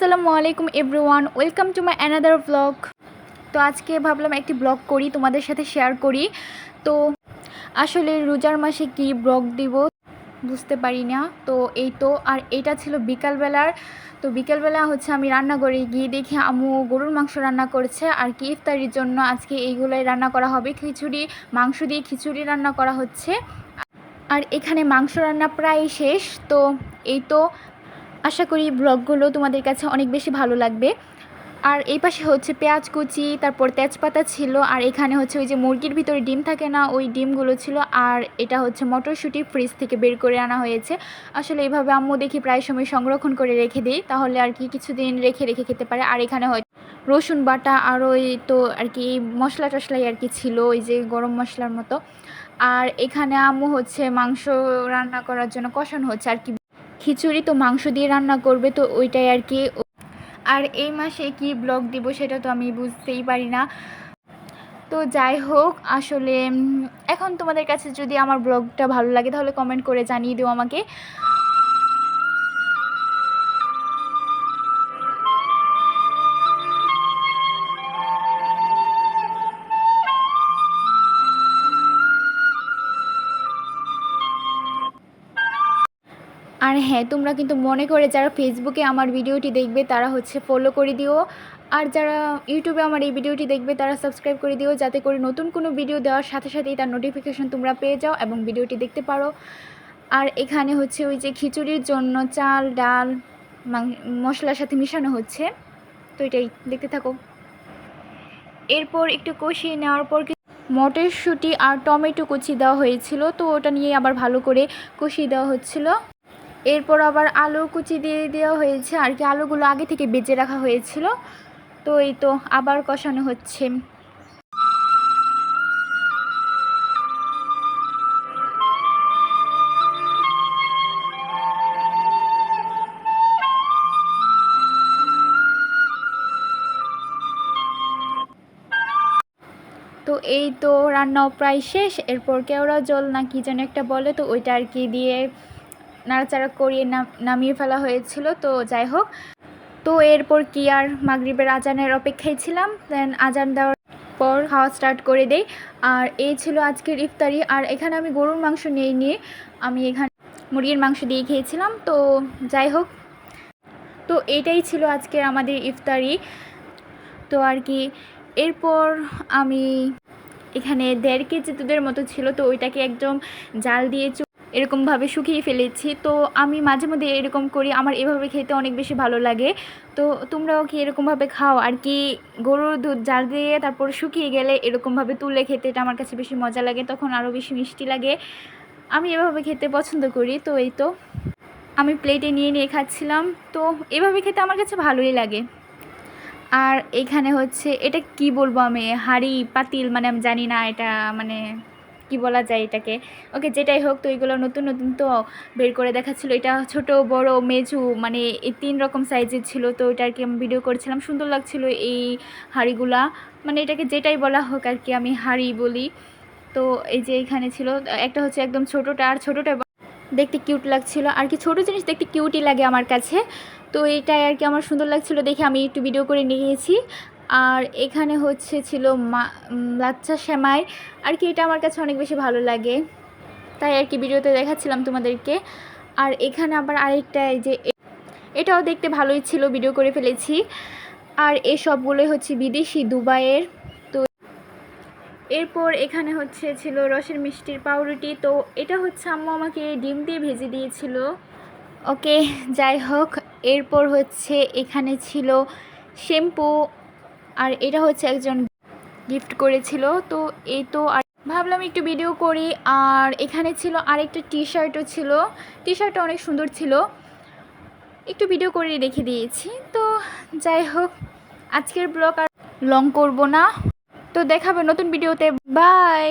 আসসালামু আলাইকুম everyone, welcome to my another blog. তো আজকে ভাবলাম একটি ব্লগ করি, তোমাদের সাথে শেয়ার করি। তো আসলে রোজার মাসে কি ব্লগ দিব বুঝতে পারি না। তো এই তো, আর এটা ছিল বিকালবেলার। তো বিকালবেলা হচ্ছে আমি রান্নাঘরে গিয়ে দেখি আম্মু গরুর মাংস রান্না করেছে আর কি ইফতারির জন্য আজকে এইগুলাই রান্না করা হবে। খিচুড়ি, মাংস দিয়ে খিচুড়ি রান্না করা হচ্ছে। আর এখানে মাংস রান্না প্রায় শেষ। তো এই তো, আশা করি ব্লগগুলো তোমাদের কাছে অনেক বেশি ভালো লাগবে। আর এই পাশে হচ্ছে পেঁয়াজ কুচি, তারপর তেজপাতা ছিল, আর এখানে হচ্ছে ওই যে মুরগির ভিতরে ডিম থাকে না, ওই ডিমগুলো ছিল। আর এটা হচ্ছে মটরশুঁটি ফ্রিজ থেকে বের করে আনা হয়েছে। আসলে এইভাবে আম্মু দেখি প্রায় সময় সংরক্ষণ করে রেখে দিই, তাহলে আর কি কিছুদিন রেখে রেখে খেতে পারে। আর এখানে হয় রসুন বাটা আর ওই তো আর কি মশলা টশলাই আর কি ছিল, ওই যে গরম মশলার মতো। আর এখানে আম্মু হচ্ছে মাংস রান্না করার জন্য কষানো হচ্ছে আর কি। খিচুড়ি তো মাংস দিয়ে রান্না করবে, তো ওইটাই আর কি। আর এই মাসে কি ব্লগ দিব সেটা তো আমি বুঝতেই পারি না। তো যাই হোক, আসলে এখন তোমাদের কাছে যদি আমার ব্লগটা ভালো লাগে তাহলে কমেন্ট করে জানিয়ে দিও আমাকে। আর হ্যাঁ, তোমরা কিন্তু মনে করে যারা ফেসবুকে আমার ভিডিওটি দেখবে তারা হচ্ছে ফলো করে দিও, আর যারা ইউটিউবে আমার এই ভিডিওটি দেখবে তারা সাবস্ক্রাইব করে দিও, যাতে করে নতুন কোনো ভিডিও দেওয়ার সাথে সাথেই তার নোটিফিকেশন তোমরা পেয়ে যাও এবং ভিডিওটি দেখতে পারো। আর এখানে হচ্ছে ওই যে খিচুড়ির জন্য চাল ডাল মশলার সাথে মিশানো হচ্ছে, তো এটাই দেখতে থাকো। এরপর একটু কষিয়ে নেওয়ার পর মটরশুঁটি আর টমেটো কুচি দেওয়া হয়েছিল, তো ওটা নিয়ে আবার ভালো করে কষিয়ে দেওয়া হচ্ছিল। এরপর আবার আলু কুচি দিয়ে দেওয়া হয়েছে আর কি, আলুগুলো আগে থেকে বেজে রাখা হয়েছিল। তো এই তো আবার কষানো হচ্ছে। তো এই তো রান্নাও প্রায় শেষ। এরপর কেওড়া জল না কি যেন একটা বলে, তো ওইটা আর কি দিয়ে নাড়াচাড়া করিয়ে নামিয়ে ফেলা হয়েছিল। তো যাই হোক, তো এরপর কি আর মাগরিবের আজানের অপেক্ষায় ছিলাম, দেন আজান দেওয়ার পর খাওয়া স্টার্ট করে দেই। আর এই ছিল আজকের ইফতারি। আর এখানে আমি গরুর মাংস নিয়ে আমি এখানে মুরগির মাংস দিয়ে খেয়েছিলাম। তো যাই হোক, তো এইটাই ছিল আজকের আমাদের ইফতারি। তো আর কি এরপর আমি এখানে 1.5 কেজি দুধের মতো ছিল, তো ওইটাকে একদম জাল দিয়ে এরকমভাবে শুকিয়ে ফেলেছি। তো আমি মাঝে মধ্যে এরকম করি, আমার এভাবে খেতে অনেক বেশি ভালো লাগে। তো তোমরাও কি এরকমভাবে খাও? আর কি গরুর দুধ জাল দিয়ে তারপর শুকিয়ে গেলে এরকমভাবে তুলে খেতে এটা আমার কাছে বেশি মজা লাগে, তখন আরও বেশি মিষ্টি লাগে। আমি এভাবে খেতে পছন্দ করি। তো এই তো আমি প্লেটে নিয়ে নিয়ে খাচ্ছিলাম। তো এভাবে খেতে আমার কাছে ভালোই লাগে। আর এখানে হচ্ছে এটা কি বলবো, আমি হাঁড়ি পাতিল মানে আমি জানি না এটা মানে কি বলা যায় এটাকে। ওকে, যেটাই হোক, তো এইগুলো নতুন নতুন তো বের করে দেখাচ্ছিলো। এটা ছোট বড় মেজু মানে এই 3 রকম সাইজের ছিল। তো এটা আর কি আমি ভিডিও করছিলাম, সুন্দর লাগছিল এই হাঁড়িগুলা। মানে এটাকে যেটাই বলা হোক আর কি আমি হাঁড়ি বলি। তো এই যে এখানে ছিল একটা হচ্ছে একদম ছোটোটা, আর ছোটোটা দেখতে কিউট লাগছিল আর কি, ছোটো জিনিস দেখতে কিউটই লাগে আমার কাছে। তো এইটাই আর কি আমার সুন্দর লাগছিল দেখে আমি একটু ভিডিও করে নিয়েছি। আর এখানে হচ্ছে ছিল লাচ্চা সেমাই আর কি, এটা আমার কাছে অনেক বেশি ভালো লাগে, তাই আর কি ভিডিওতে দেখাচ্ছিলাম তোমাদেরকে। আর এখানে আবার আরেকটা এই যে এটাও দেখতে ভালোই ছিল, ভিডিও করে ফেলেছি। আর এই সবগুলোই হচ্ছে বিদেশি দুবাইয়ের। তো এরপর এখানে হচ্ছে ছিল রসের মিষ্টির পাউরুটি। তো এটা হচ্ছে আম্মু আমাকে ডিম দিয়ে ভেজে দিয়েছিল। ওকে, যাই হোক, এরপর হচ্ছে এখানে ছিল শ্যাম্পু, আর এটা হচ্ছে একজন গিফট করেছিল। তো এই তো, আর ভাবলাম একটু ভিডিও করি। আর এখানে ছিল আরেকটা টি শার্টও ছিল, টি শার্টটা অনেক সুন্দর ছিল, একটু ভিডিও করে রেখে দিয়েছি। তো যাই হোক, আজকের ব্লগ আর লং করব না, তো দেখাবে নতুন ভিডিওতে। বাই।